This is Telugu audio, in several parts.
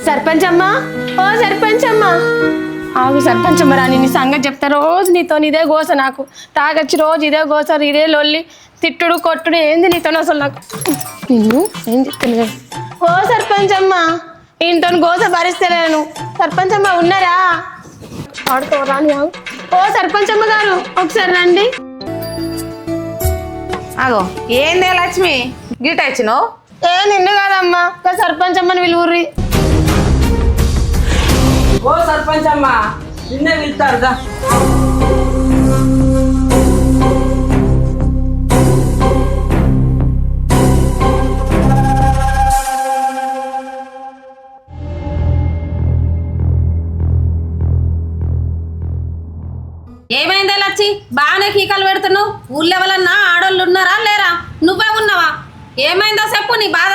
సర్పంచ్ అమ్మా, ఓ సర్పంచ్ అమ్మా, ఆగు సర్పంచ్ అమ్మ రాని నీ సంగతి చెప్తా. రోజు నీతో ఇదే గోస, నాకు తాగొచ్చి రోజు ఇదే గోస, ఇదే లొల్లి, తిట్టుడు కొట్టుడు, ఏంది నీతో అసలు నాకు. నిన్ను ఏం చెప్తున్నా? ఓ సర్పంచ్ అమ్మా, ఇంతో గోస భరిస్తలేను. సర్పంచ్ అమ్మ ఉన్నారా? ఆడుతో రాని. ఓ సర్పంచ్ అమ్మ గారు ఒకసారి రండి. అగో ఏందే లక్ష్మి గిట వచ్చినావు? ఏ నిన్ను కాదమ్మా, సర్పంచ్ అమ్మని విలువుర్రి. ఓ సర్పంచ్ అమ్మా, నిన్నే పిలుస్తారుగా. ఏమైందే లచ్చి, బాగానే కీకలు పెడుతున్నావు. ఊళ్ళో ఎవరన్నా ఆడోళ్ళు ఉన్నారా లేరా? నువ్వే ఉన్నావా? ఏమైందో చెప్పు నీ బాధ.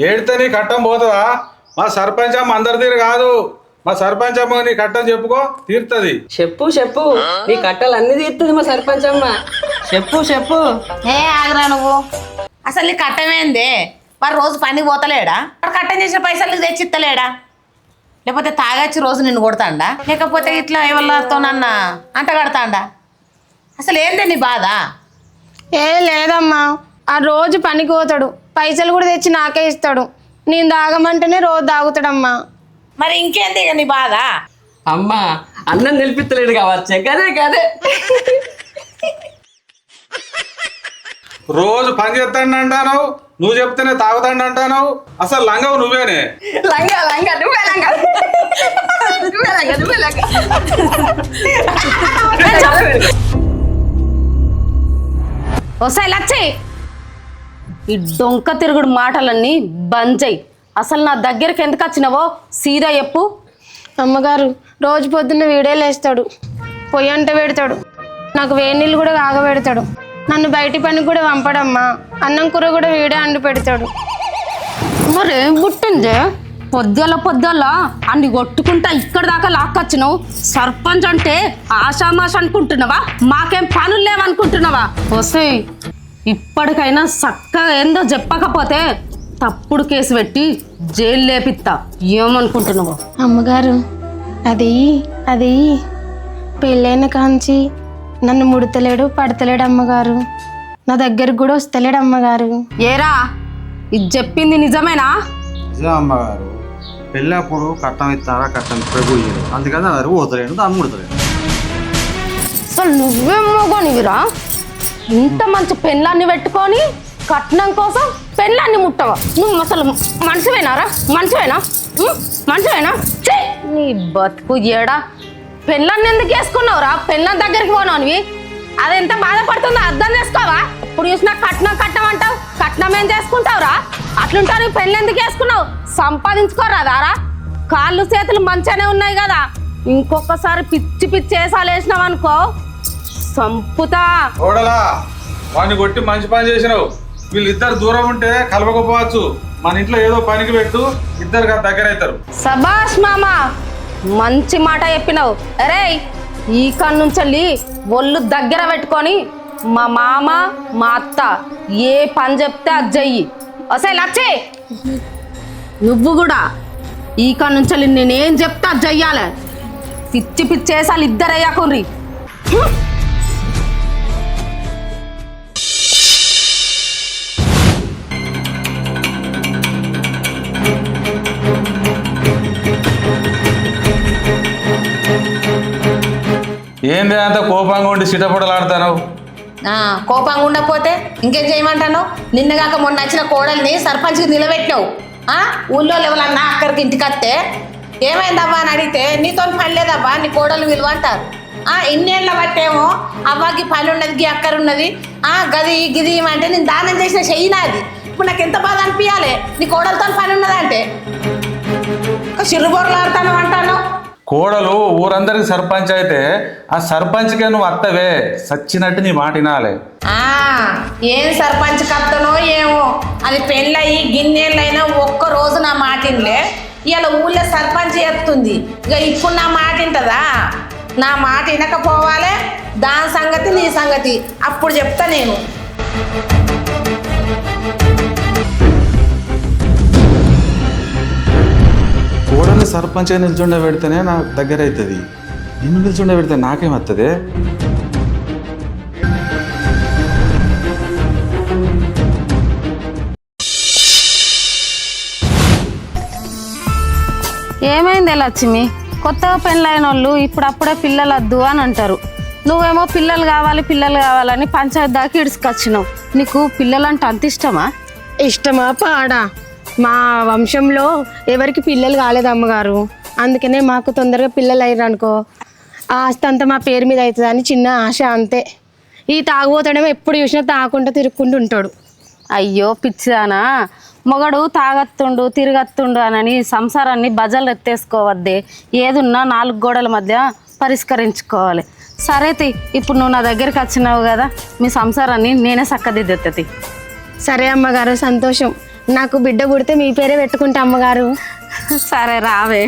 ఏడితే నీ కట్టం పోతుందా? మా సర్పంచ్ అమ్మ అందరి తీరు కాదు. మా సర్పంచ్ అమ్మ నీ కట్టం చెప్పుకో, తీరుతుంది. చెప్పు చెప్పు, నీ కట్టలు అన్ని తీరుతుంది మా సర్పంచ్ అమ్మ. చెప్పు చెప్పు. ఏ ఆగరా నువ్వు, అసలు నీ కట్టమేందే? వాడు రోజు పనికి పోతలేడా? వాడు కట్టం చేసిన పైసలు తెచ్చిత్తలేడా? లేకపోతే తాగచ్చి రోజు నిన్ను కొడతాండా? లేకపోతే ఇట్లా ఎవరితోనన్నా అంట కడతాండా? అసలు ఏందే నీ బాధ? ఏ లేదమ్మా, ఆ రోజు పనికి పోతాడు, పైసలు కూడా తెచ్చి నాకే ఇస్తాడు. నేను తాగమంటేనే రోజు తాగుతాడమ్మా. మరి ఇంకేంది ఇక నీ బాధ? అమ్మా అన్నం నిలిపిత్తలేడు కావచ్చు, కదే కదే. రోజు పని చేస్తాడు అంటాను, నువ్వు చెప్తేనే తాగుతాడు అంటాను. అసలు లంగవు నువ్వేనే. లంగా లంగా నువ్వే లంగా, నువ్వే లంగా, నువ్వే లంగా. వస్తాయి లచ్చి, ఈ డొంక తిరుగుడు మాటలన్నీ బంద్ చెయ్యి. అసలు నా దగ్గరికి ఎందుకు వచ్చినావో సీదా చెప్పు. అమ్మగారు రోజు పొద్దున్న వీడే లేస్తాడు, పొయ్యి అంట పెడతాడు, నాకు వేడి నీళ్ళు కూడా కాగబెడతాడు. నన్ను బయటి పనికి కూడా పంపడమ్మా. అన్నం కూర కూడా వీడే అండి పెడతాడు. మరేం పుట్టిందే? పొద్దుల అన్ని కొట్టుకుంటా ఇక్కడ దాకా లాక్కొచ్చినావు. సర్పంచ్ అంటే ఆషామాష అనుకుంటున్నావా? మాకేం పనులు లేవనుకుంటున్నావా? వస్తే ఇప్పటికైనా చక్కగా ఏందో చెప్పకపోతే తప్పుడు కేసు పెట్టి జైలు లేపిస్తా. ఏమనుకుంటున్నావు? అమ్మగారు అది పెళ్ళైన కాంచి నన్ను ముడతలేడు, పడతలేడు అమ్మగారు. నా దగ్గరకు కూడా వస్తలేడు అమ్మగారు. ఏరా, ఇది చెప్పింది నిజమేనా? నిజం అమ్మగారు, పెళ్ళప్పుడు కట్టం ఇస్తారా, కట్టం ఇప్పుడు పోయారు, అందుకని అది పోతలేడు, దాన్ని ముడతలేడు. అసలు నువ్వేం మోగోనివిరా? ఇంత మంచి పెళ్ళాన్ని పెట్టుకొని కట్నం కోసం పెళ్ళాన్ని ముట్టవా? నువ్వు అసలు మనిషివేనారా? మనిషివేనా? నీ బతుకు ఏడా. పెళ్ళాన్ని ఎందుకు వేసుకున్నావురా? పెళ్ళాన్ని దగ్గరికి పోనావునివి, అది ఎంత బాధపడుతుందో అర్థం చేసుకోవా? ఇప్పుడు చూసినా కట్నం అంటావు, కట్నం ఏం చేసుకుంటావురా? అట్లుంటా నువ్వు పెళ్ళి ఎందుకు వేసుకున్నావు? సంపాదించుకోరాదారా? కాళ్ళు చేతులు మంచిగానే ఉన్నాయి కదా, ఇంకొకసారి పిచ్చి వేసాలు వేసినావు అనుకో సంపుతా. ఓడలా వాడిని కొట్టి మంచి పని చేసినావు. వీళ్ళిద్దరు దూరం ఉంటే కలవకపోవచ్చు. మన ఇంట్లో ఏదో పనికి పెట్టు, ఇద్దరు దగ్గర అవుతారు. సబాష్ మామ, మంచి మాట చెప్పినావు. అరే ఈ కన్నుంచెల్లి ఒళ్ళు దగ్గర పెట్టుకొని మా మామ మా అత్త ఏ పని చెప్తే అది చెయ్యి. అసలు లచ్చే నువ్వు కూడా ఈ కన్నుంచెల్లి నేనేం చెప్తే అది చెయ్యాలి. పిచ్చేసాలు ఇద్దరు అయ్యాకుర్రి. ఏంది అంత కోపంగా ఉండి సిటపడలాడతాను? కోపంగా ఉండకపోతే ఇంకేం చేయమంటాను? నిన్నగాక మొన్న వచ్చిన కోడల్ని సర్పంచ్కి నిలబెట్టినావు. ఊళ్ళో ఎవరన్నా అక్కడికి ఇంటికి వస్తే ఏమైందబ్బా అని అడిగితే నీతో పని లేదబ్బా, నీ కోడలు విలువ అంటారు. ఇన్నేళ్ళ బట్టేమో అవ్వకి పని ఉన్నది, గీ అక్కర ఉన్నది, గది గిది అంటే నేను దానం చేసిన చెయ్యి నాది. ఇప్పుడు నాకు ఎంత బాధ అనిపించాలి నీ కోడలతో పని ఉన్నదంటే. చిరుబొరలు ఆడతాను అంటాను. కోడలు ఊరందరికి సర్పంచ్ అయితే ఆ సర్పంచ్కే నువ్వు అత్తవే, సచ్చినట్టు నీ మాట వినాలి. ఏం సర్పంచ్ కత్తనో ఏమో, అది పెళ్ళయి గిన్నెళ్ళైనా ఒక్క రోజు నా మాటిన్లే. ఇవాళ ఊళ్ళో సర్పంచ్ చేస్తుంది. ఇక ఇప్పుడు నా మాట వింటదా? నా మాట వినకపోవాలి. దాని సంగతి నీ సంగతి అప్పుడు చెప్తా నేను. కోడలు సర్పంచ్ నిల్చుండే పెడితేనే నాకు దగ్గర అవుతుంది. నిన్ను నిల్చుండే పెడితే నాకేమవుతుంది? ఏమైంది లక్ష్మి? కొత్తగా పెళ్ళైన వాళ్ళు ఇప్పుడప్పుడే పిల్లలు వద్దు అని అంటారు. నువ్వేమో పిల్లలు కావాలని పంచాయతీ దాకా ఇడుచుకొచ్చినావు. నీకు పిల్లలంటే అంత ఇష్టమా? ఇష్టమా పాడా? మా వంశంలో ఎవరికి పిల్లలు కాలేదు అమ్మగారు. అందుకనే మాకు తొందరగా పిల్లలు అయ్యారు అనుకో, ఆ ఆస్తి అంతా మా పేరు మీద అవుతుందని చిన్న ఆశ అంతే. ఈ తాగుపోతాడేమో ఎప్పుడు చూసినా తాగుకుంటూ తిరుక్కుంటూ ఉంటాడు. అయ్యో పిచ్చిదానా, మొగడు తాగత్తుండు తిరగత్తుండు అని సంసారాన్ని బజలు ఎత్తేసుకోవద్దే. ఏదున్నా 4 గోడల మధ్య పరిష్కరించుకోవాలి. సరే ఇప్పుడు నువ్వు నా దగ్గరికి వచ్చినావు కదా, మీ సంసారాన్ని నేనే చక్కదిద్దుతుంది. సరే అమ్మగారు, సంతోషం. నాకు బిడ్డ పుడితే మీ పేరే పెట్టుకుంటా అమ్మగారు. సరే రావే.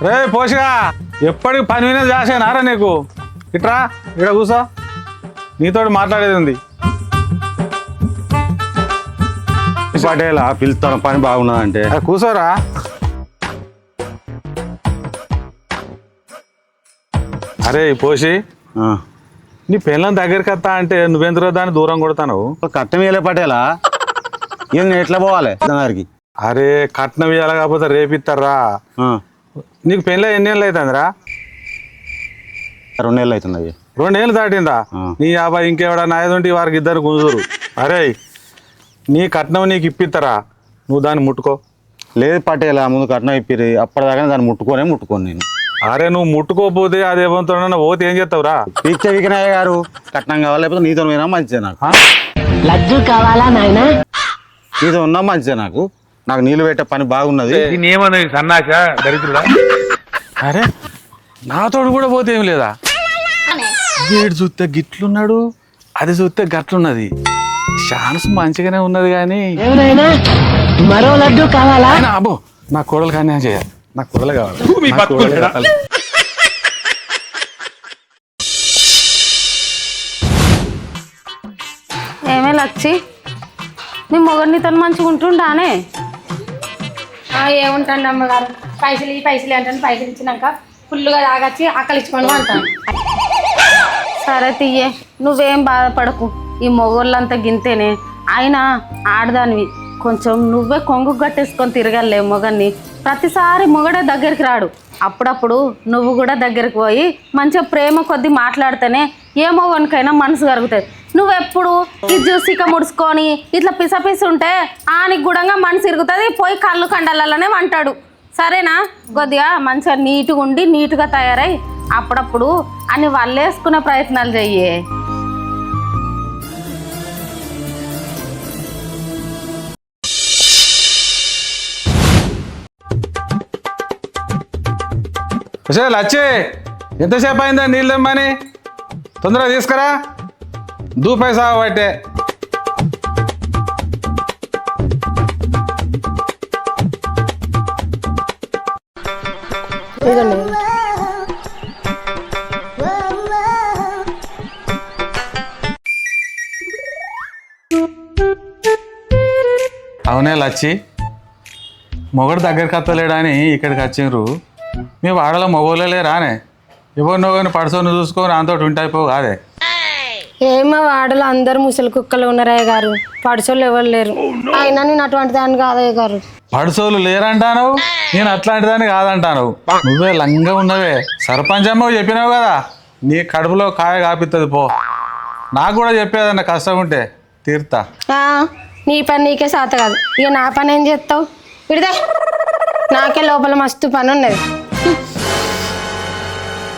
రే పోషగా, ఎప్పటికి పని మీద చేసేనారా నీకు? ఇట్రా, ఇక్కడ కూసో, నీతో మాట్లాడేది ఉంది. పటేలా పిలుస్తాను, పని బాగున్నదంటే. కూసోరా. అరే పోషి, నీ పిల్లల దగ్గరికి వస్తా అంటే నువ్వెందుకు దాన్ని దూరం కొడతావు? కట్టం ఇయ్యలే పటేలా, ఏం ఎట్లా పోవాలి దానికి? అరే కట్నం ఇవ్వాలి కాకపోతే రేపిస్తారా? నీకు పెళ్ళి ఎన్ని ఏళ్ళు అవుతుందిరా? 2 నెలలు అవుతుంది అయ్యా. 2 ఏళ్ళు దాటిందా? నీ అబ్బాయి ఇంకెవడన్నా ఐదుంటి వారికి ఇద్దరు గుంజురు. అరే నీ కట్నం నీకు ఇప్పిస్తారా? నువ్వు దాన్ని ముట్టుకో. లేదు పటేలా, ముందు కట్నం ఇప్పిరి, అప్పటిదాకా దాన్ని ముట్టుకోను నేను. అరే నువ్వు ముట్టుకోపోతే అది ఏమంటున్నా పోతే ఏం చేస్తావురా? పిచ్చ వికనాయ్య గారు, కట్నం కావాలి లేకపోతే నీతో పోయినా మంచిదే. నాకు లడ్డు కావాలా నాయన? నీతో ఉన్నా మంచిదే. నాకు నీళ్ళు పెట్టే పని బాగున్నది. సన్నాస దరిద్రుడా. అరే నాతోడు కూడా పోతే ఏం లేదా? వీడు చూస్తే గిట్లున్నాడు, అది చూస్తే గట్లున్నది. ఛాన్స్ మంచిగానే ఉన్నది కానీ మరో లడ్డు కావాలా? అబ్బో నా కోడలు కానీ చేయాలి, నా కోడలు కావాలి. ఏమే లచ్చి, నీ మొగడిని తను మంచిగా ఉంటుండానే? ఏముంటాండి అమ్మగారు, పైసలు అంటాను. పైసలు ఇచ్చినాక ఫుల్గా తాగచ్చి ఆకలి ఇచ్చుకోండి అంటాను. సరే తీయే, నువ్వేం బాధపడకు. ఈ మొగోళ్ళంతా గింతేనే. అయినా ఆడదానివి, కొంచెం నువ్వే కొంగు కట్టేసుకొని తిరగలే మొగన్ని. ప్రతిసారి మొగడే దగ్గరికి రాడు. అప్పుడప్పుడు నువ్వు కూడా దగ్గరికి పోయి మంచిగా ప్రేమ కొద్దీ మాట్లాడితేనే ఏ మొగనికైనా మనసు కరుగుతుంది. నువ్వెప్పుడు ఇది చూసిక ముడుచుకొని ఇట్లా పిసపిసి ఉంటే ఆనికి గుడంగా మనసు ఇరుగుతుంది, పోయి కళ్ళు కండలనే అంటాడు. సరేనా? కొద్దిగా మంచిగా నీట్గా ఉండి నీట్గా తయారై అప్పుడప్పుడు అని వల్లేసుకునే ప్రయత్నాలు చెయ్యే. లచ్చే ఎంతసేపు అయిందా నీళ్ళు తెమ్మని? తొందరగా తీసుకురా, పైసా బట్టే. అవునే లచ్చి, మొగడు దగ్గరికి వస్తలేడా అని ఇక్కడికి వచ్చిండ్రు. మీ వాడలో మొగోళ్ళే రానే? ఎవరినో కానీ పడుసోని చూసుకొని అంతటి ఉంటాయిపోవు కాదే. ఏమో వాడలో అందరు ముసలి కుక్కలు ఉన్నారయ్య గారు, పడుసోళ్ళు ఎవరు లేరు. అయినా నేను అటువంటి దాన్ని కాదయ్య గారు. పడుసోళ్ళు లేరంటాను, నేను అట్లాంటి దాన్ని కాదంటాను. నువ్వే లంగా ఉన్నవే. సర్పంచ్ అమ్మ చెప్పినావు కదా, నీ కడుపులో కాయ కాపిస్తుంది పో. నాకు కూడా చెప్పేదన్న కష్టం ఉంటే తీర్తా. నీ పని నీకే సాత కాదు, ఇక నా పని ఏం చేస్తావు? విడిదే, నాకే లోపల మస్తు పని ఉన్నది.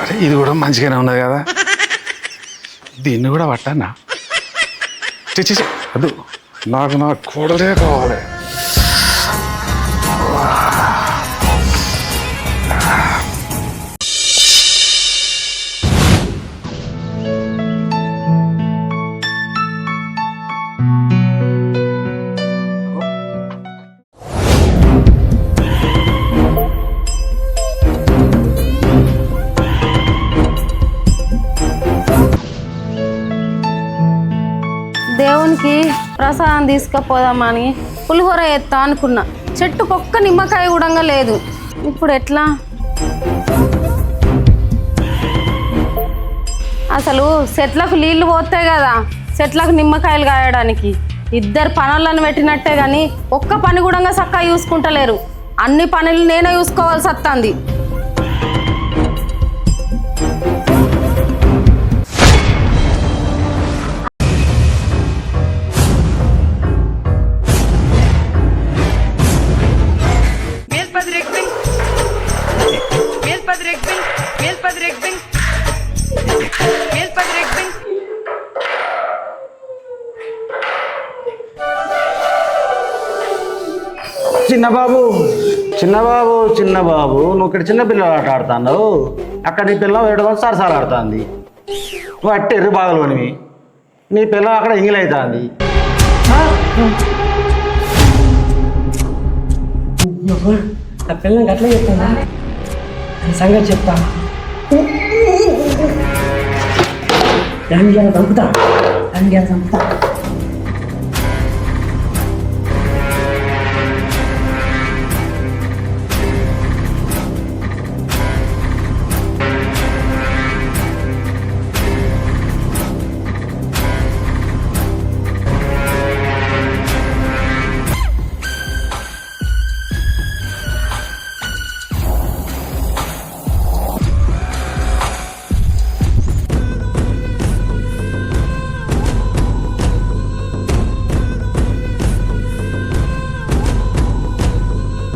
అరే ఇది కూడా మంచిగానే ఉన్నది కదా, దీన్ని కూడా పట్టన్నా. చి అదు నాకు నా కోడలే కావాలి. దేవునికి ప్రసాదం తీసుకుపోదామని పులిహోర ఎత్తా అనుకున్నా. చెట్టుకొక్క నిమ్మకాయ కూడా లేదు. ఇప్పుడు ఎట్లా? అసలు చెట్లకు నీళ్లు పోతాయి కదా, చెట్లకు నిమ్మకాయలు కాయడానికి. ఇద్దరు పనులను పెట్టినట్టే కానీ ఒక్క పని కూడా చక్కగా చూసుకుంటలేరు. అన్ని పనులు నేనే చూసుకోవాల్సి వస్తుంది. చిన్నబాబు చిన్నబాబు చిన్నబాబు నువ్వు ఇక్కడ చిన్న పిల్లలు ఆట ఆడుతున్నావు. అక్కడ నీ పిల్లం ఏడుకొని సరసాలు ఆడుతుంది. నువ్వు అట్టి ఎర్రి బాగలోనివి. నీ పిల్లం అక్కడ ఎంగిల్ అవుతుంది. ఆ పిల్లలకి అట్లా చెప్తాను సంగతి చెప్తా. దాన్ని చంపుతా.